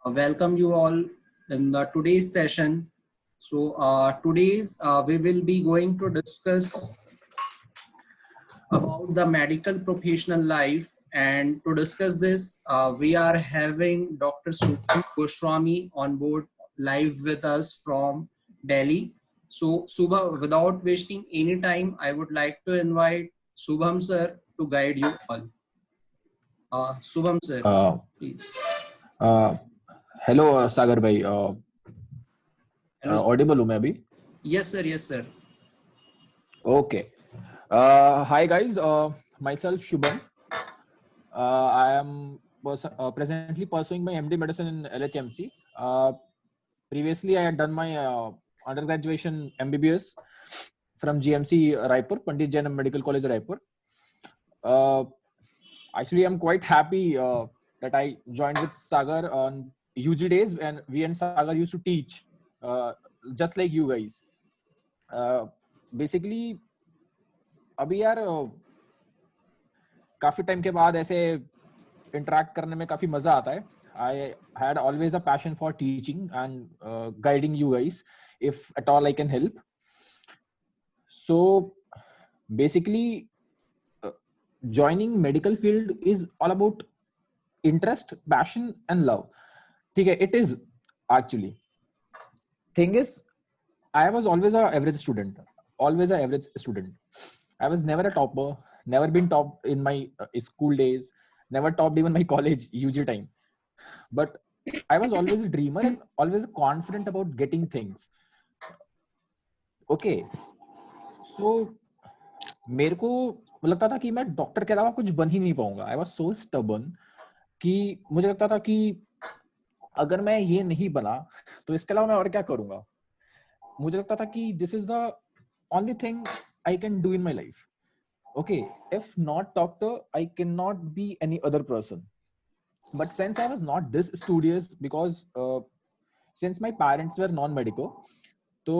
Welcome you all in the today's session. Today's we will be going to discuss about the medical professional life, and to discuss this, we are having Dr. Subham Goswami on board live with us from Delhi. So, Subham, without wasting any time, I would like to invite Subham sir to guide you all. Subham sir, Uh, please. uh, Hello सागर भाई Hello. Audible हूँ मैं अभी Yes, sir. Yes, sir. Okay hi guys my self Shubham I am presently pursuing my MD medicine in LHMC. Previously I had done my undergraduation MBBS from GMC Raipur, Pandit Jainam Medical College Raipur. Actually I'm quite happy that I joined with Sagar on UG days when we and Sagar used to teach just like you guys. Basically अभी यार काफी time के बाद ऐसे interact करने में काफी मजा आता है. I had always a passion for teaching and guiding you guys if at all I can help. So basically joining medical field is all about interest, passion and love. ठीक है, it is actually. Thing is, I was always a average student. Always a average student. I was never a topper, never been topped in my school days, never topped even my college UG time. But I was always a dreamer and always confident about getting things. Okay. So मेरे को लगता था कि मैं doctor के अलावा कुछ बन ही नहीं पाऊंगा. आई वाज सो स्टबर्न कि मुझे लगता था कि अगर मैं ये नहीं बना तो इसके अलावा मैं और क्या करूंगा. मुझे लगता था कि this is the only thing I can do in my life. Okay, if not doctor, I cannot be any other person. But since I was not this studious, because since my parents were non-medical, so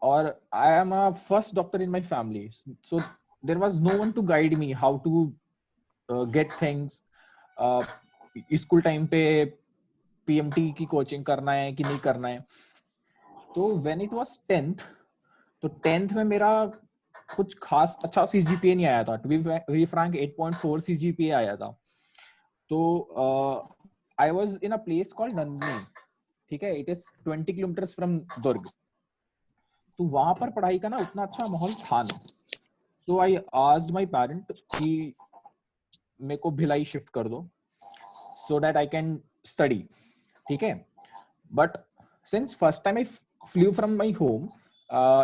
or I am a first doctor in my family, so there was no one to guide me how to get things. School time पे PMT की coaching करना है कि नहीं करना है. तो when it was 10th, तो 10th में मेरा कुछ खास अच्छा सीजीपीए नहीं आया था. टू बी फ्रैंक 8.4 सीजीपीए आया था. तो I was in a place called Nandini. ठीक है, इट इज 20 किलोमीटर्स फ्रॉम दुर्ग. तो वहां पर पढ़ाई का ना उतना अच्छा माहौल था नहीं. सो आई आस्क्ड माय पेरेंट कि मेरे को भिलाई शिफ्ट कर दो so that I can study. ठीक है, but since first time eye flu from my home,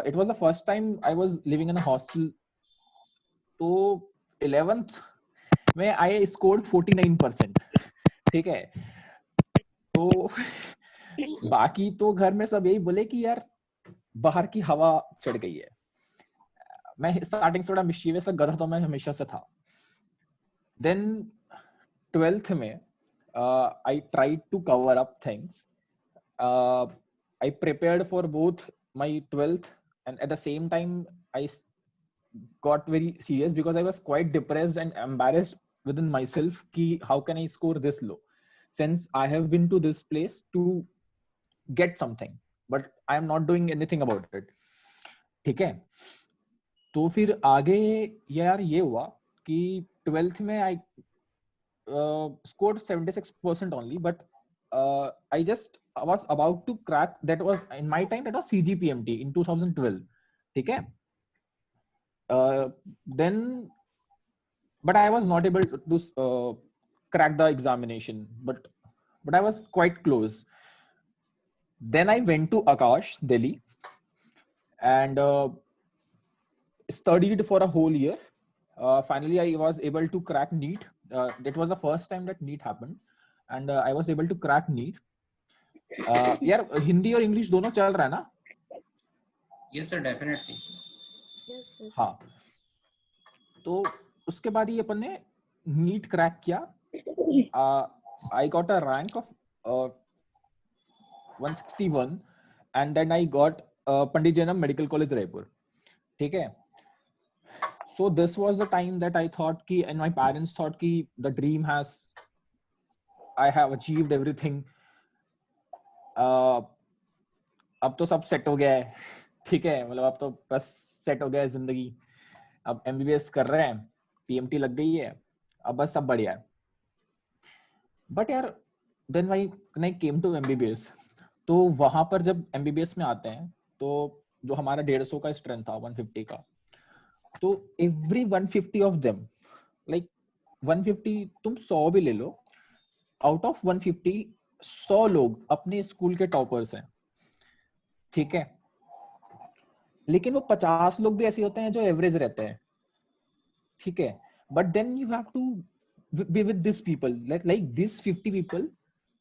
it was the first time I was living in a hostel. तो 11th में I scored 49%. ठीक है, तो बाकी तो घर में सब यही बोले कि यार बाहर की हवा चढ़ गई है. मैं स्टार्टिंग से थोड़ा मिस्चीवियस गधा तो मैं हमेशा से था. देन 12th में I tried to cover up things. I prepared for both my 12th and at the same time I got very serious because I was quite depressed and embarrassed within myself ki how can I score this low since I have been to this place to get something but I am not doing anything about it. ठीक है, तो फिर आगे यार ये हुआ कि 12th में I scored 76% only, but I just was about to crack. That was in my time, that was CGPMT in 2012. ठीक है, then but I was not able to crack the examination, but I was quite close. Then I went to Akash, Delhi, and studied for a whole year. Finally I was able to crack NEET. That was the first time that NEET happened, and I was able to crack NEET. यार हिंदी और English दोनों चल रहा है ना? Yes sir, definitely. हाँ, तो उसके बाद ही अपन ने नीट क्रैक किया. I got a rank of 161 and then I got Pandit Jainam medical college Raipur. ठीक है, so this was the time that I thought ki and my parents thought ki the dream has, I have achieved everything. अब तो सब set हो गया है, ठीक है, मतलब अब तो बस सेट हो गया है जिंदगी, अब एमबीबीएस कर रहे हैं, पीएमटी लग गई है, अब बस सब बढ़िया है। बट यार then why when I came to MBBS, तो वहां पर जब एमबीबीएस में आते हैं तो जो हमारा 150 का स्ट्रेंथ था 150 का, तो एवरी 150 ऑफ देम, लाइक 150 तुम 100 भी ले लो, आउट ऑफ 150 100 लोग अपने स्कूल के टॉपर्स हैं, ठीक है, लेकिन वो 50 लोग भी ऐसे होते हैं जो एवरेज रहते हैं, ठीक है, but then you have to be with these people, like these 50 people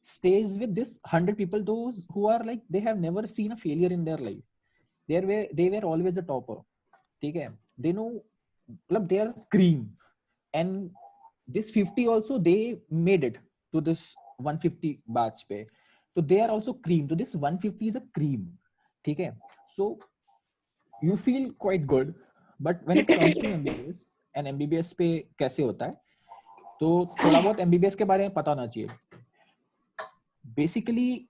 stays with this 100 people, those who are like they have never seen a failure in their life, they were always a topper, ठीक है, they know, मतलब they are cream, and this 50 also they made it to this 150 batch पे, so they are also cream, so this 150 is a cream, ठीक है, so you feel quite good, but when it comes to MBBS, and MBBS पे कैसे होता है, तो थोड़ा बहुत एमबीबीएस के बारे में पता होना चाहिए। बेसिकली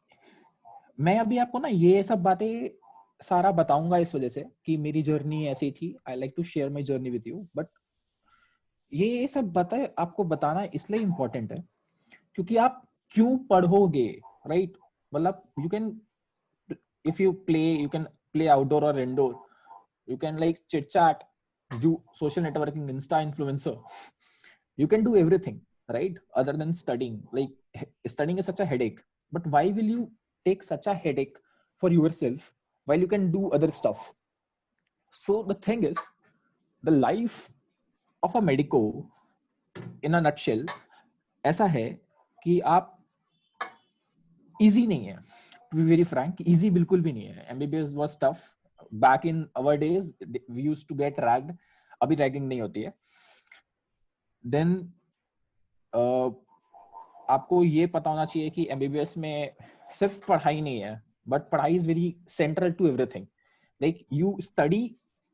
मैं अभी आपको ना ये सब बातें सारा बताऊंगा इस वजह से कि मेरी जर्नी ऐसी थी, I like to share my journey with you, but ये सब बातें आपको बताना इसलिए इम्पोर्टेंट है क्योंकि आप क्यों पढ़ोगे, राइट, मतलब you can, if you can play outdoor और indoor, you can like chit chat, do social networking, insta influencer, you can do everything, right, other than studying. Like studying is such a headache, but why will you take such a headache for yourself while you can do other stuff? So the thing is, the life of a medico in a nutshell ऐसा है कि आप easy नहीं है, to be very frank, easy बिल्कुल भी नहीं है। MBBS was tough back in our days, we used to get ragged, अभी रैगिंग नहीं होती है। देन आपको ये पता होना चाहिए कि एमबीबीएस में सिर्फ पढ़ाई नहीं है, बट पढ़ाई is very central to everything, like you study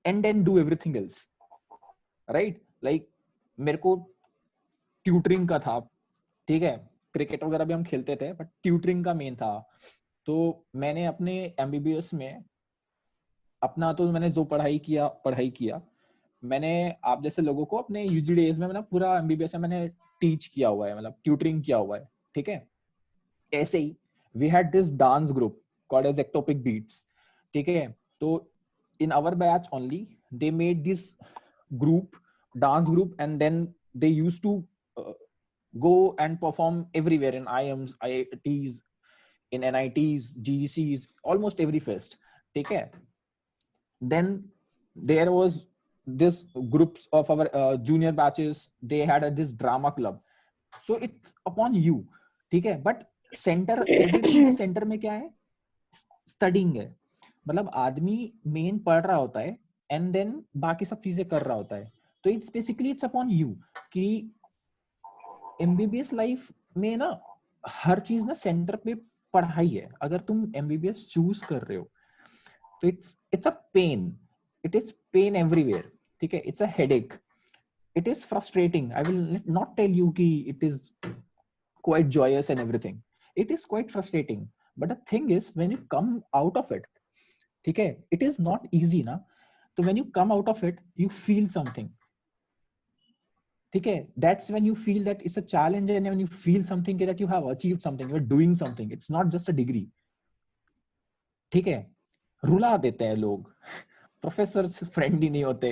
and then do everything else, right, like मेरे को ट्यूटरिंग का था, ठीक है, क्रिकेट वगैरह भी हम खेलते थे बट ट्यूटरिंग का मेन था, तो मैंने अपने एमबीबीएस में अपना, तो मैंने जो पढ़ाई किया मैंने आप जैसे लोगों को अपने यूजी डेज में मैंने पूरा एमबीबीएस में मैंने टीच किया हुआ है, मतलब ट्यूटरिंग किया हुआ है, ठीक है। ऐसे ही we had this dance group called as ectopic beats, ठीक है, तो in our batch only they made this group, dance group, and then they used to go and perform everywhere in IIMs, IITs, in NITs, GECs, almost every fest, ठीक है। Then there was this groups of our junior batches, they had this drama club, so it's upon you, ठीक है, but center, everything के center में क्या है, studying है, मतलब आदमी मेन पढ़ रहा होता है एंड देन बाकी सब चीजें कर रहा होता है, तो it's basically it's upon you कि एमबीबीएस लाइफ में ना हर चीज ना सेंटर पे पढ़ाई है। अगर तुम एमबीबीएस चूज कर रहे हो तो it's a pain, it is pain everywhere, ठीक है, it's a headache, it is frustrating, I will not tell you कि it is quite joyous and everything, it is quite frustrating, but the thing is when you come out of it, ठीक है, it is not easy ना, तो when you come out of it you feel something, ठीक है, that's when you feel that it's a challenge, and when you feel something that you have achieved something, you're doing something, it's not just a degree, ठीक है। रुला देते हैं लोग, professors friendly नहीं होते,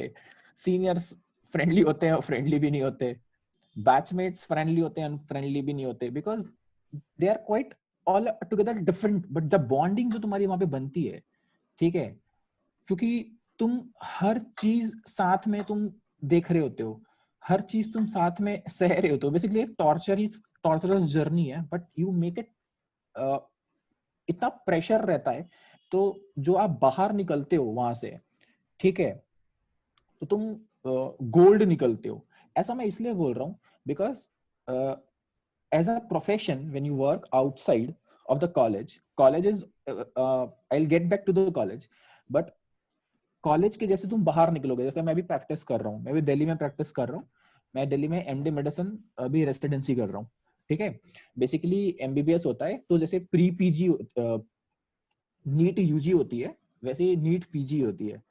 सीनियर्स फ्रेंडली होते हैं और फ्रेंडली भी नहीं होते, बैचमेट्स फ्रेंडली होते हैं अनफ्रेंडली भी नहीं होते, because they are quite all together different, but the bonding जो तुम्हारी वहां पे बनती है, ठीक है, क्योंकि तुम हर चीज साथ में तुम देख रहे होते हो, हर चीज तुम साथ में सह रहे होते हो, बेसिकली एक टॉर्चरस जर्नी है, बट यू मेक इट, इतना प्रेशर रहता है, तो जो आप बाहर निकलते हो वहां से, ठीक है, तो तुम गोल्ड निकलते हो। ऐसा मैं इसलिए बोल रहा हूँ because as a profession when you work outside of the college is, I will get back to the college, but college के जैसे तुम बाहर निकलोगे, जैसे मैं भी प्रैक्टिस कर रहा हूँ, मैं भी दिल्ली में प्रैक्टिस कर रहा हूँ, मैं दिल्ली में एमडी मेडिसिन अभी रेसिडेंसी कर रहा हूँ, ठीक है। बेसिकली एमबीबीएस होता है तो जैसे प्री पीजी नीट यूजी होती है, वैसे ही नीट पीजी होती है,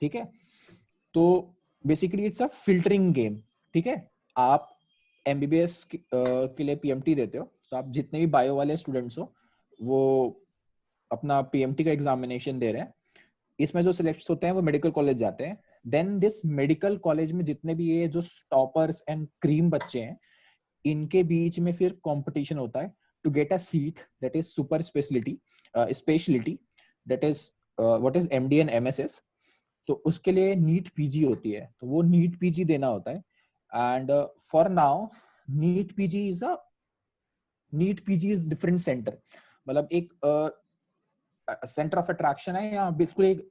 ठीक है। तो basically it's a filtering game, ठीक है। आप एमबीबीएस के लिए पीएमटी देते हो, तो आप जितने भी बायो वाले स्टूडेंट्स हो वो अपना पीएमटी का एग्जामिनेशन दे रहे हैं। इसमें जो सिलेक्ट होते हैं वो मेडिकल कॉलेज जाते हैं। देन दिस मेडिकल कॉलेज में जितने भी ये जो टॉपर्स एंड क्रीम बच्चे हैं, इनके बीच में फिर कंपटीशन होता है to get a seat that is super speciality that is what is MD and MS. तो उसके लिए नीट पीजी होती है, तो वो नीट पीजी देना होता है। And for now NEET PG is different centre, मतलब एक सेंटर ऑफ अट्रैक्शन है, या बिल्कुल एक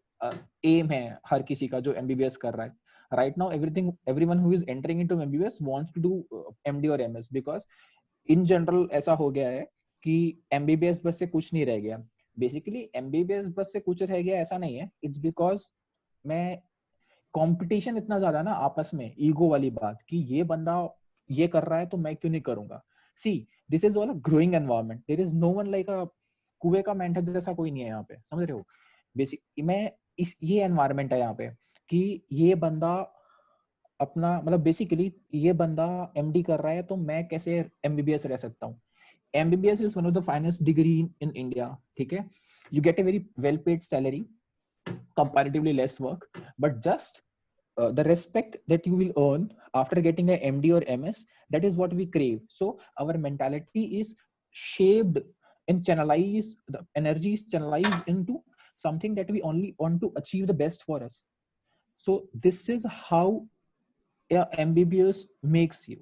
एम है हर किसी का जो एमबीबीएस कर रहा है। Right now everyone who is entering into MBBS wants to do MD और एमएस, बिकॉज इन जनरल ऐसा हो गया है कि एमबीबीएस बस से कुछ नहीं रह गया। बेसिकली एमबीबीएस बस से कुछ रह गया ऐसा नहीं है, इट्स बिकॉज मैं कंपटीशन इतना ज्यादा ना आपस में, ईगो वाली बात कि ये बंदा ये कर रहा है तो मैं क्यों नहीं करूंगा। See this is all a growing environment, there is no one like a कुएं का मेंढक जैसा कोई नहीं है यहाँ पे, समझ रहे हो। बेसिक मैं इस ये एनवायरनमेंट है यहाँ पे कि ये बंदा अपना मतलब बेसिकली ये बंदा एमडी कर रहा है तो मैं कैसे एमबीबीएस रह सकता हूँ। MBBS is one of the finest degree in India, ठीक है। You get a very well paid salary, comparatively less work, but just the respect that you will earn after getting a MD or MS, that is what we crave. So our mentality is shaped and channelized, the energy is channelized into something that we only want to achieve the best for us. So this is how MBBS makes you,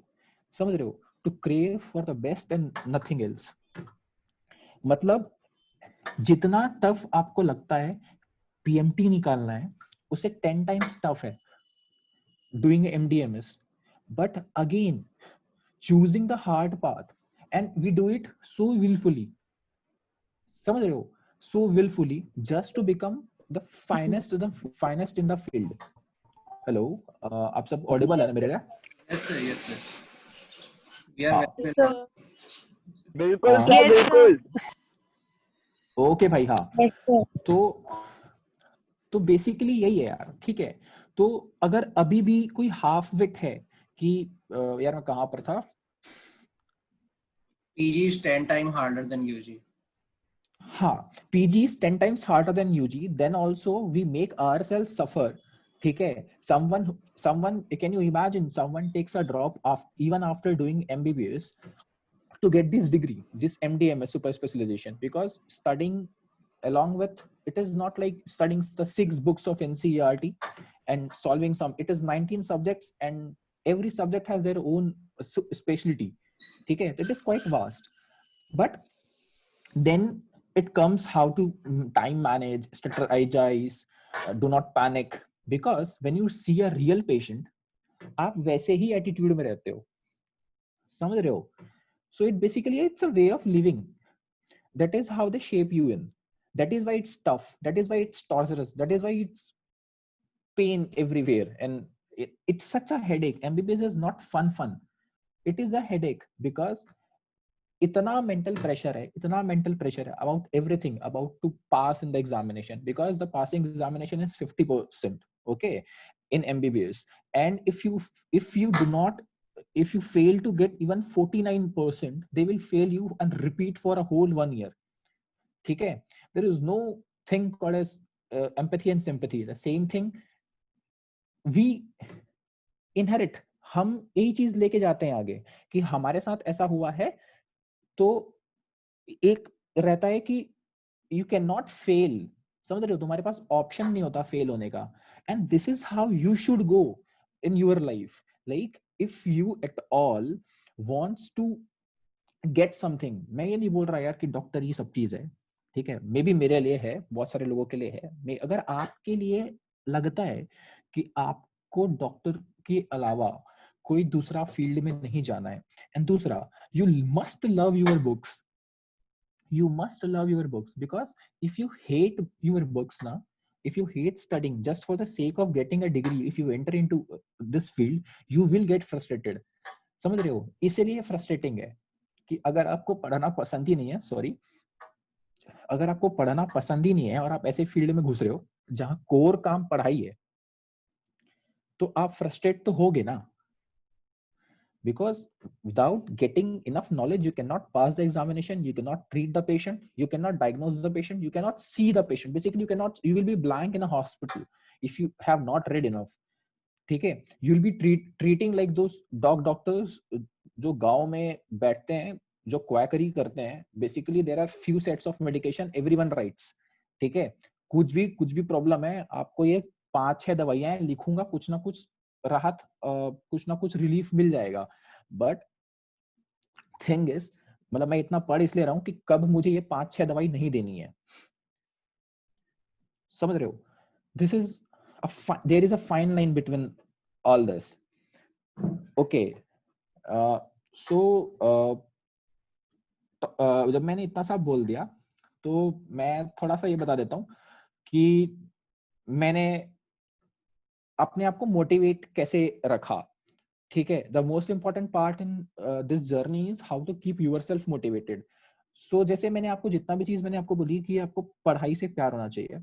समझ रहे हो, to crave for the best and nothing else. मतलब जितना tough आपको लगता है PMT निकालना है, उससे 10 टाइम्स टफ है doing MDMS. But again, choosing the hard path, and we do it so willfully, समझ रहे हो, so willfully, just to become the finest in the field. Hello, आप सब audible है ना मेरे लिए? Yes sir, we are हाँ, very sir. बिल्कुल हाँ, sir, Yes, sir. बिल्कुल। ओके भाई, हाँ। Yes, sir. तो बेसिकली यही है यार, ठीक है। तो अगर अभी भी कोई हाफ विट है कि यार मैं कहाँ पर था, PG is 10 times harder than UG. हाँ, PG is 10 times harder than UG, then also we make ourselves suffer, ठीक है। someone can you imagine someone takes a drop of even after doing MBBS to get this degree, this MDMS super specialization, because studying along with it is not like studying the 6 books of NCERT and solving some, it is 19 subjects and every subject has their own specialty, ठीक है। It is quite vast, but then it comes how to time manage, strategize, do not panic, because when you see a real patient आप वैसे ही attitude में रहते हो, समझ रहे हो। so it basically it's a way of living, that is how they shape you in, that is why it's tough, that is why it's torturous, that is why it's pain everywhere, and it's such a headache. MBBS is not fun, it is a headache because इतना mental pressure है about everything, about to pass in the examination, because the passing examination is 50%, okay, in MBBS. And if you do not, if you fail to get even 49%, they will fail you and repeat for a whole 1 year, ठीक है। There is no thing called as empathy and sympathy, the same thing we inherit, हम यही चीज लेके जाते हैं आगे कि हमारे साथ ऐसा हुआ है। तो एक रहता है कि यू कैन नॉट फेल, समझ रहे हो, तुम्हारे पास ऑप्शन नहीं होता फेल होने का। And this is how you should go in your life, like if you at all wants to get something, मैं ये नहीं बोल रहा यार कि डॉक्टर ये सब चीज है, ठीक है, मे बी मेरे लिए है, बहुत सारे लोगों के लिए है। अगर आपके लिए लगता है कि आपको डॉक्टर के अलावा कोई दूसरा फील्ड में नहीं जाना है, एंड दूसरा, you must love your books, you must love your books, because if you hate your books now, if you hate studying just for the sake of getting a degree, if you enter into this field, you will get frustrated, समझ रहे हो, इसलिए frustrating है, कि अगर आपको पढ़ना पसंद ही नहीं है, सॉरी, अगर आपको पढ़ना पसंद ही नहीं है और आप ऐसे फील्ड में घुस रहे हो जहां कोर काम पढ़ाई है, तो आप फ्रस्ट्रेट तो होगे ना, because without getting enough knowledge you cannot pass the examination, you cannot treat the patient, you cannot diagnose the patient, you cannot see the patient. Basically you will be blank in a hospital if you have not read enough. ठीक है, you will be treating like those dog doctors जो गांव में बैठते हैं, जो quackery करते हैं. Basically there are few sets of medication everyone writes. ठीक है, कुछ भी प्रॉब्लम है, आपको ये 5-6 दवाइयां हैं, लिखूंगा, कुछ ना कुछ राहत, कुछ ना कुछ रिलीफ मिल जाएगा. बट थिंग इज, मतलब मैं इतना पढ़ इसलिए रहा हूं कि कब मुझे ये 5-6 दवाई नहीं देनी है. समझ रहे हो? This is there is a fine line between all this. Okay, so जब मैंने इतना सा बोल दिया तो मैं थोड़ा सा ये बता देता हूँ कि मैंने अपने आप को मोटिवेट कैसे रखा. ठीक है, the most important part in this journey is how to keep yourself motivated. So जैसे मैंने आपको जितना भी चीज मैंने आपको बोली कि आपको पढ़ाई से प्यार होना चाहिए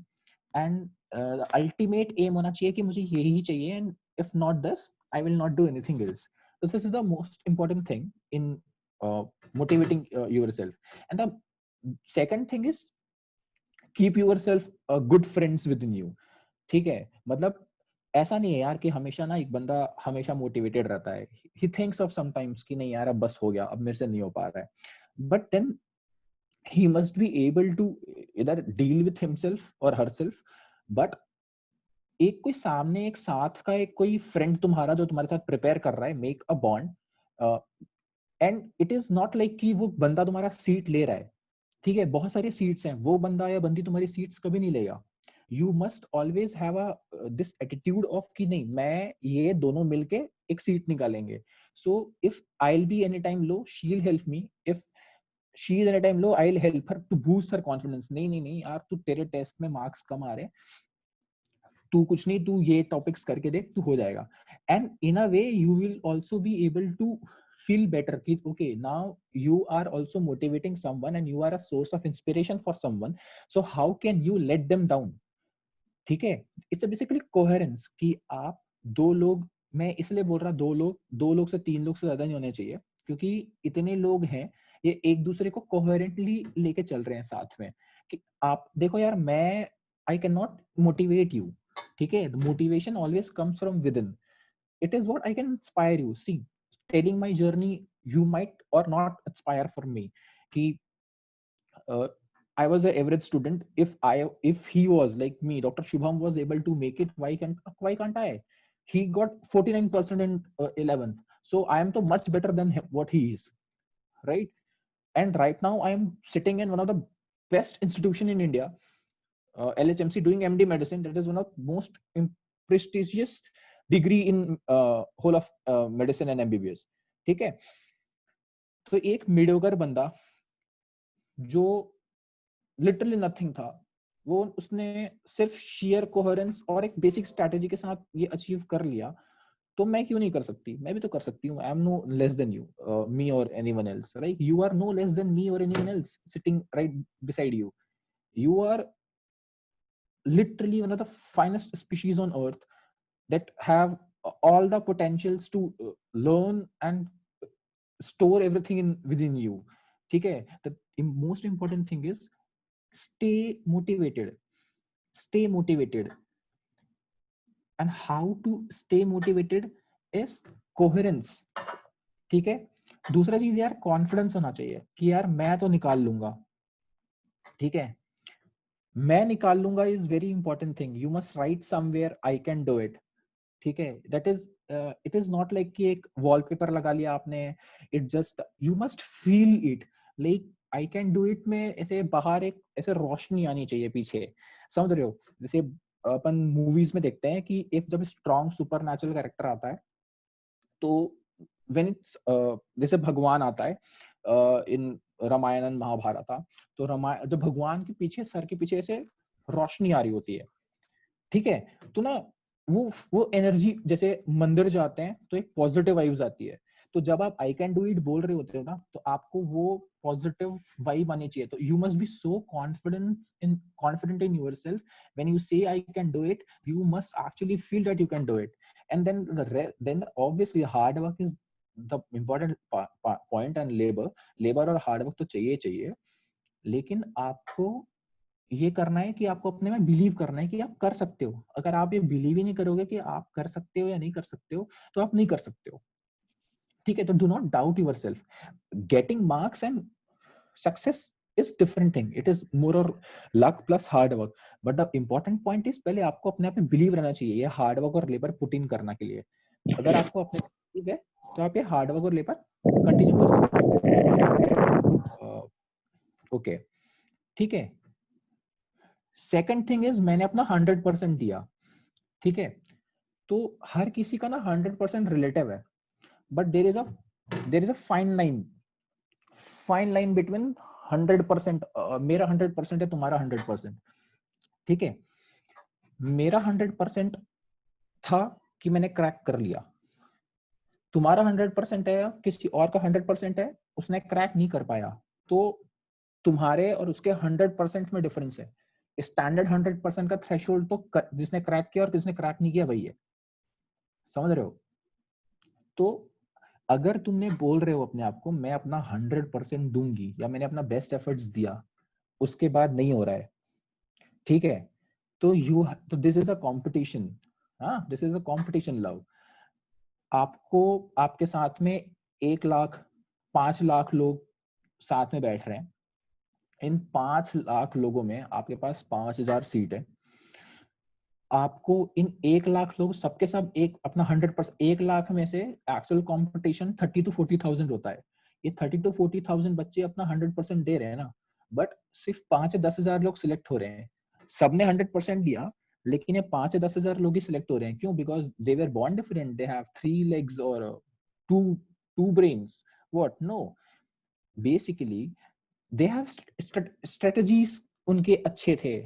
एंड अल्टीमेट एम होना चाहिए कि मुझे यही चाहिए, and if not this I will not do anything else. So this is the most important thing in motivating yourself. And the second thing is keep yourself good friends within you. ठीक है, मतलब ऐसा नहीं है यार कि हमेशा ना एक बंदा हमेशा मोटिवेटेड रहता है. He thinks of sometimes कि नहीं यार अब बस हो गया, अब मेरे से नहीं हो पा रहा है. But then he must be able to either deal with himself or herself. But एक कोई सामने एक साथ का एक कोई फ्रेंड तुम्हारा जो तुम्हारे साथ प्रिपेयर कर रहा है, make a bond. And it is not like कि वो बंदा तुम्हारा सीट ले रहा है. ठीक है, बहुत सारी सीट्स हैं, वो बंदा या बंदी तुम्हारी सीट्स कभी नहीं लेगा. You must always have a this attitude of कि नहीं, मैं ये दोनों मिलके एक सीट निकालेंगे. So if I will be any time low, she will help me. If she is any time low, I will help her to boost her confidence. नहीं नहीं नहीं यार, तू तेरे टेस्ट में मार्क्स कम आ रहे, तू कुछ नहीं, तू ये टॉपिक्स करके देख, तू हो जाएगा. And in a way you will also be able to feel better कि okay, now you are also motivating someone and you are a source of inspiration for someone, so how can you let them down. ठीक है, it's basically coherence कि आप दो लोग, मैं इसलिए बोल रहा दो लोग से 3 लोग से ज्यादा नहीं होने चाहिए, क्योंकि इतने लोग हैं, ये एक दूसरे को कोहेरेंटली लेके चल रहे हैं साथ में. कि आप देखो यार, मैं I can not motivate you. ठीक है, motivation always comes from within. It is what I can inspire you. See, telling my journey, you might or not inspire for me ki I was an average student. If he was like me, Dr. Shubham was able to make it, why can't I? He got 49% in 11th, so I am so much better than him, what he is, right? And right now I am sitting in one of the best institution in India, LHMC, doing MD medicine. That is one of most prestigious degree in whole of medicine and MBBS. ठीक है, तो एक mediocre बंदा जो literally nothing था, वो उसने सिर्फ शेयर कोहेरेंस और एक बेसिक स्ट्रेटेजी के साथ ये अचीव कर लिया. तो मैं क्यों नहीं कर सकती? मैं भी तो कर सकती हूँ. I am no less than you, me or anyone else, right? You are no less than me or anyone else sitting right beside you. You are literally one of the finest species on earth that have all the potentials to learn and store everything in within you. ठीक है, the most important thing is stay motivated. Stay motivated. And how to stay motivated is coherence. ठीक है, दूसरा चीज यार confidence होना चाहिए कि यार मैं तो निकाल लूंगा. ठीक है, मैं निकाल लूंगा is very important thing. You must write somewhere I can do it. ठीक है, that is it is not like कि एक वॉलपेपर लगा लिया आपने. It just you must feel it, like I can do it में ऐसे बाहर एक ऐसे रोशनी आनी चाहिए पीछे. समझ रहे हो? जैसे अपन मूवीज में देखते हैं कि एक जब स्ट्रॉन्ग सुपरनैचुरल कैरेक्टर आता है, तो व्हेन इट्स जैसे भगवान आता है इन रामायण एंड महाभारत, तो रामायण जब भगवान के पीछे, सर के पीछे ऐसे रोशनी आ रही होती है. ठीक है, तो ना वो एनर्जी, जैसे मंदिर जाते हैं तो एक पॉजिटिव वाइब्स आती है. तो जब आप आई कैन डू इट बोल रहे होते हो ना, तो आपको वो पॉजिटिव वाइब आनी चाहिए. तो you must be so confident in yourself. When you say I can do it, you must actually feel that you can do it. And then obviously hard work is the important point. And labour और hard work तो चाहिए, लेकिन आपको ये करना है कि आपको अपने में बिलीव करना है कि आप कर सकते हो. अगर आप ये बिलीव ही नहीं करोगे कि आप कर सकते हो या नहीं कर सकते हो, तो आप नहीं कर सकते हो. ठीक है, तो do not doubt yourself. Getting marks and success is different thing. It is more or luck plus hard work. But the important point is पहले आपको अपने आप में बिलीव रहना चाहिए. ये हार्ड वर्क और लेबर पुट इन करने के लिए. अगर आपको अपने बिलीव है, तो आप ये हार्ड वर्क और लेबर कंटिन्यू कर सकते हो. ओके, ठीक है. सेकंड थिंग इज मैंने अपना 100% दिया. ठीक है, तो हर किसी का ना 100% रिलेटिव है. But there is a fine line between 100%. मेरा 100% है, तुम्हारा 100%. ठीक है, मेरा 100% था कि मैंने क्रैक कर लिया. तुम्हारा 100% है, किसी और का 100% है, उसने क्रैक नहीं कर पाया. तो तुम्हारे और उसके 100% में डिफरेंस है. स्टैंडर्ड 100% का थ्रेशोल्ड तो जिसने क्रैक किया और किसने क्रैक नहीं किया वही है. समझ रहे हो? तो अगर तुमने बोल रहे हो अपने आप को मैं अपना 100% दूंगी या मैंने अपना बेस्ट एफर्ट्स दिया, उसके बाद नहीं हो रहा है, ठीक है, तो दिस इज अ कंपटीशन. हाँ, this is a competition love. आपको आपके साथ में 1 लाख 5 लाख लोग साथ में बैठ रहे हैं. इन 5 लाख लोगों में आपके पास 5,000 सीट है. आपको इन 1 लाख लोग सबके सब एक अपना 100%, 1 लाख में से एक्चुअल कंपटीशन 30 to 40,000 होता है. ये 30 to 40,000 बच्चे अपना 100% दे रहे हैं ना, बट सिर्फ 5 से 10,000 लोग सिलेक्ट हो रहे हैं. सबने 100% दिया, लेकिन ये 5 से 10,000 लोग ही सिलेक्ट हो रहे हैं. क्यों? Because they were born different. They have 3 legs और 2 brains. What? No. Basically, they have strategies. उनके अच्छे थे.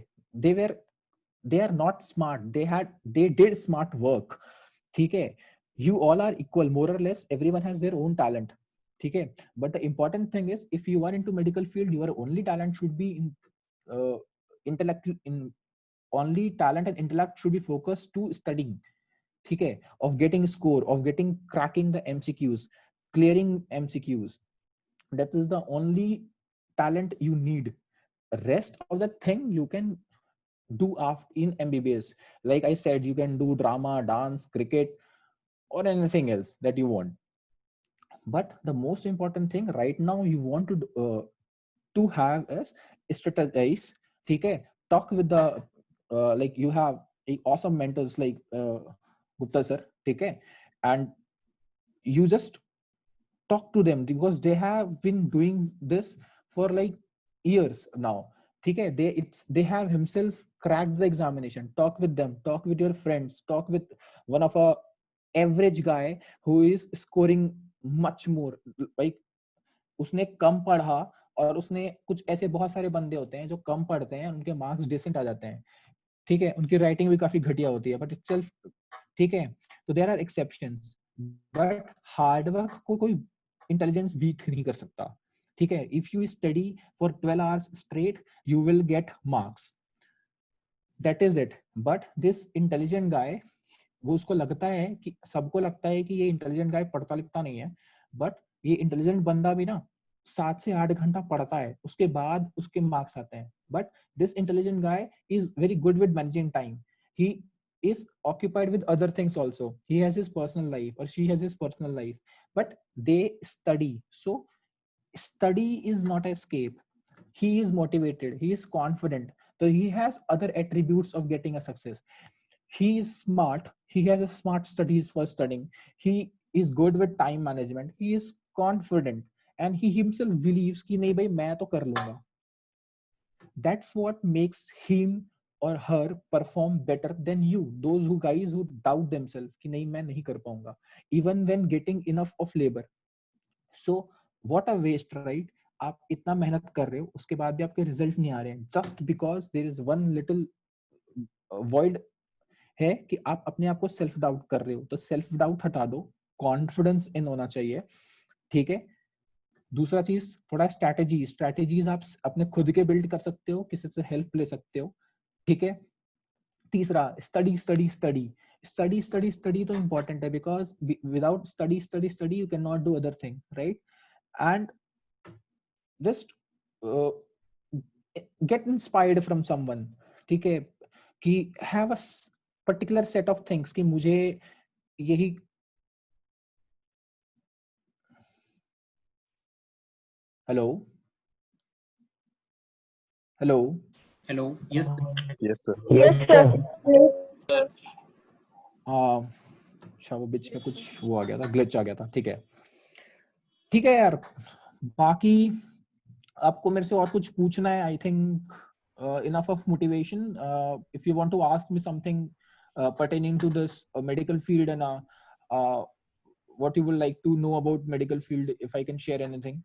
They are not smart. They did smart work. ठीक है, you all are equal more or less. Everyone has their own talent. ठीक है, but the important thing is if you are into medical field, your only talent should be intellect. Only talent and intellect should be focused to studying. ठीक है, of getting score, of cracking the MCQs, clearing MCQs. That is the only talent you need. Rest of the thing you can do after in MBBS. Like I said, you can do drama, dance, cricket, or anything else that you want. But the most important thing right now you want to have is strategize. Okay, talk with the like you have awesome mentors like Gupta sir. Okay, and you just talk to them because they have been doing this for like years now. Okay, they have himself cracked the examination. Talk with them, talk with your friends, talk with one of a average guy who is scoring much more. like उसने कम पढ़ा और उसने कुछ ऐसे बहुत सारे बंदे होते हैं जो कम पढ़ते हैं, उनके मार्क्स डिसेंट आ जाते हैं. ठीक है, उनकी राइटिंग भी काफी घटिया होती है, बट इटसेल्फ ठीक है. तो there are exceptions, but hard work को कोई इंटेलिजेंस बीट नहीं कर सकता. ठीक है, if you study for 12 hours straight you will get marks. That is it. But this intelligent guy, वो उसको लगता है कि सबको लगता है कि ये इंटेलिजेंट गाय पढ़ता लिखता नहीं है, बट ये इंटेलिजेंट बंदा भी ना 7 से 8 घंटा पढ़ता है, उसके बाद उसके मार्क्स आते हैं. But this intelligent guy is very good with managing time. He is occupied with other things also. He has his personal life or she has his personal life, but they study. So study is not escape. He is motivated, he is confident, so he has other attributes of getting a success. He is smart, he has a smart studies for studying, he is good with time management, he is confident, and he himself believes कि नहीं भाई मैं तो कर लूंगा. That's what makes him or her perform better than you. Those who guys who doubt themselves कि नहीं मैं नहीं कर पाऊंगा, even when getting enough of labor. So what a waste, right? आप इतना मेहनत कर रहे हो, उसके बाद भी आपके रिजल्ट नहीं आ रहे हैं, just because there is one little void है कि आप अपने आप को सेल्फ डाउट कर रहे हो. तो सेल्फ डाउट हटा दो, कॉन्फिडेंस इन होना चाहिए, ठीक है। दूसरा चीज थोड़ा स्ट्रैटेजीज आप अपने खुद के बिल्ड कर सकते हो, किसी से हेल्प ले सकते हो, ठीक है। तीसरा स्टडी तो इम्पोर्टेंट है, because without study you can not do other thing, right. And just get inspired from someone, ठीक है, कि have a particular set of things कि मुझे यही। Hello hello Hello. Yes. Yes, sir. Yes, sir. अच्छा वो बीच में कुछ वो आ गया था, ग्लिच आ गया था, ठीक है। ठीक है यार, बाकी आपको मेरे से और कुछ पूछना है? I think enough of motivation. If you want to ask me something pertaining to this medical field and what you would like to know about medical field, if I can share anything.